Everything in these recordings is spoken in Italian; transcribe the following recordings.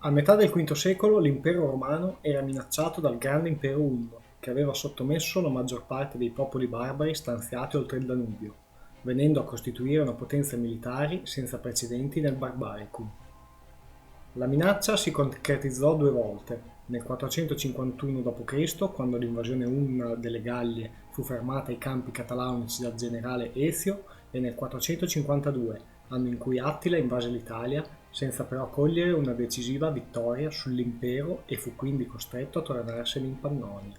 A metà del V secolo l'impero romano era minacciato dal grande impero Unno, che aveva sottomesso la maggior parte dei popoli barbari stanziati oltre il Danubio, venendo a costituire una potenza militare senza precedenti nel Barbaricum. La minaccia si concretizzò due volte, nel 451 d.C., quando l'invasione unna delle Gallie fu fermata ai campi catalanici dal generale Ezio, e nel 452, anno in cui Attila invase l'Italia, senza però cogliere una decisiva vittoria sull'impero e fu quindi costretto a tornarsene in Pannonia.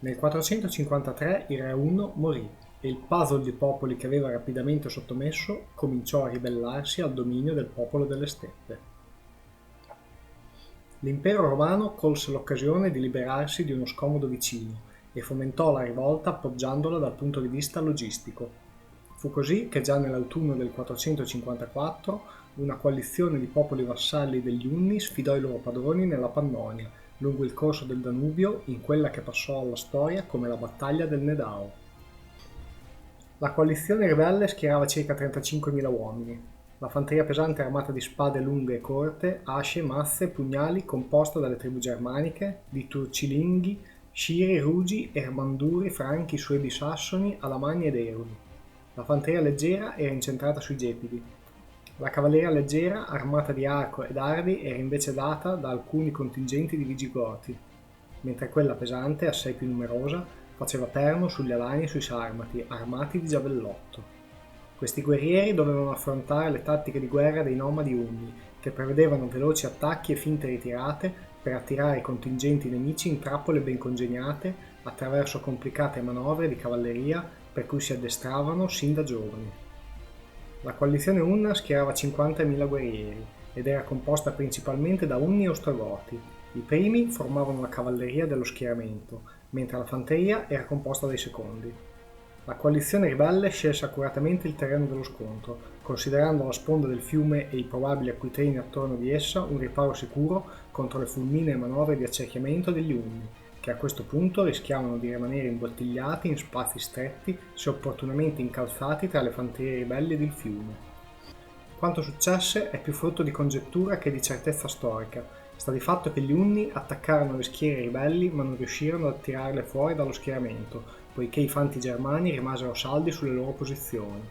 Nel 453 il re Unno morì e il puzzle di popoli che aveva rapidamente sottomesso cominciò a ribellarsi al dominio del popolo delle steppe. L'impero romano colse l'occasione di liberarsi di uno scomodo vicino e fomentò la rivolta appoggiandola dal punto di vista logistico. Fu così che già nell'autunno del 454 una coalizione di popoli vassalli degli Unni sfidò i loro padroni nella Pannonia, lungo il corso del Danubio, in quella che passò alla storia come la battaglia del Nedao. La coalizione ribelle schierava circa 35.000 uomini. La fanteria pesante armata di spade lunghe e corte, asce, mazze e pugnali, composta dalle tribù germaniche, di Turcilinghi, Sciri, Rugi, Ermanduri, Franchi, Suebi, Sassoni, Alamani ed Eruli. La fanteria leggera era incentrata sui Gepidi. La cavalleria leggera, armata di arco ed ardi, era invece data da alcuni contingenti di Vigigoti, mentre quella pesante, assai più numerosa, faceva perno sugli alani e sui sarmati, armati di giavellotto. Questi guerrieri dovevano affrontare le tattiche di guerra dei nomadi Unni, che prevedevano veloci attacchi e finte ritirate per attirare i contingenti nemici in trappole ben congegnate attraverso complicate manovre di cavalleria per cui si addestravano sin da giovani. La coalizione Unna schierava 50.000 guerrieri ed era composta principalmente da Unni e Ostrogoti. I primi formavano la cavalleria dello schieramento, mentre la fanteria era composta dai secondi. La coalizione ribelle scelse accuratamente il terreno dello scontro, considerando la sponda del fiume e i probabili acquitrini attorno di essa un riparo sicuro contro le fulminee manovre di accerchiamento degli Unni, che a questo punto rischiavano di rimanere imbottigliati in spazi stretti se opportunamente incalzati tra le fanterie ribelli ed il fiume. Quanto successe è più frutto di congettura che di certezza storica. Sta di fatto che gli Unni attaccarono le schiere ribelli ma non riuscirono ad attirarle fuori dallo schieramento, poiché i fanti germani rimasero saldi sulle loro posizioni.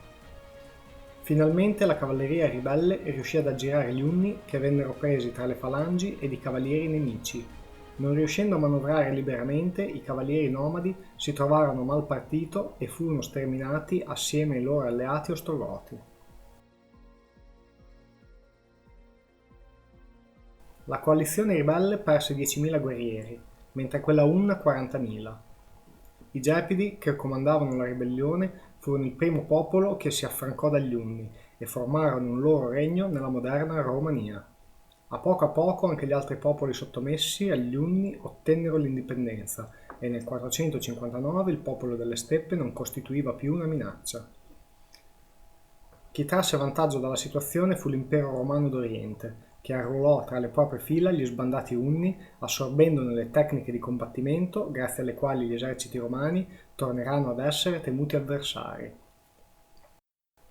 Finalmente la cavalleria ribelle riuscì ad aggirare gli Unni, che vennero presi tra le falangi ed i cavalieri nemici. Non riuscendo a manovrare liberamente, i cavalieri nomadi si trovarono mal partito e furono sterminati assieme ai loro alleati ostrogoti. La coalizione ribelle perse 10.000 guerrieri, mentre quella Unna 40.000. I Gepidi, che comandavano la ribellione, furono il primo popolo che si affrancò dagli Unni e formarono un loro regno nella moderna Romania. A poco anche gli altri popoli sottomessi agli Unni ottennero l'indipendenza e nel 459 il popolo delle steppe non costituiva più una minaccia. Chi trasse vantaggio dalla situazione fu l'impero romano d'Oriente, che arruolò tra le proprie fila gli sbandati Unni, assorbendone le tecniche di combattimento, grazie alle quali gli eserciti romani torneranno ad essere temuti avversari.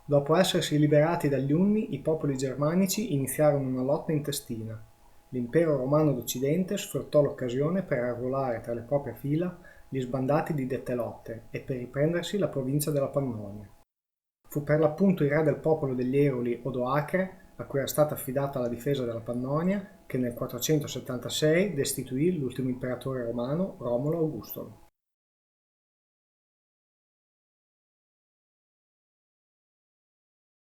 Dopo essersi liberati dagli Unni, i popoli germanici iniziarono una lotta intestina. L'impero romano d'Occidente sfruttò l'occasione per arruolare tra le proprie fila gli sbandati di dette lotte e per riprendersi la provincia della Pannonia. Fu per l'appunto il re del popolo degli Eruli, Odoacre, a cui era stata affidata la difesa della Pannonia, che nel 476 destituì l'ultimo imperatore romano, Romolo Augusto.